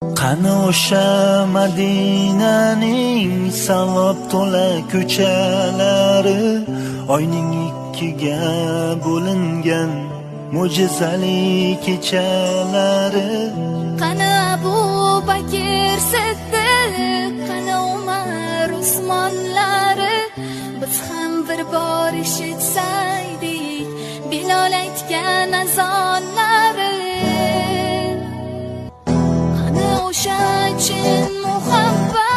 Qani o'sha Madinaning savob to'la ko'chalari, oyning ikkiga bo'lingan mo'jizali kechalari. Qani Abu Bakr Siddiq, qani Umar Usmonlari, biz ham bir bor eshitsaydik Bilol aytgan azonlari. Qani o'sha chin muhabbat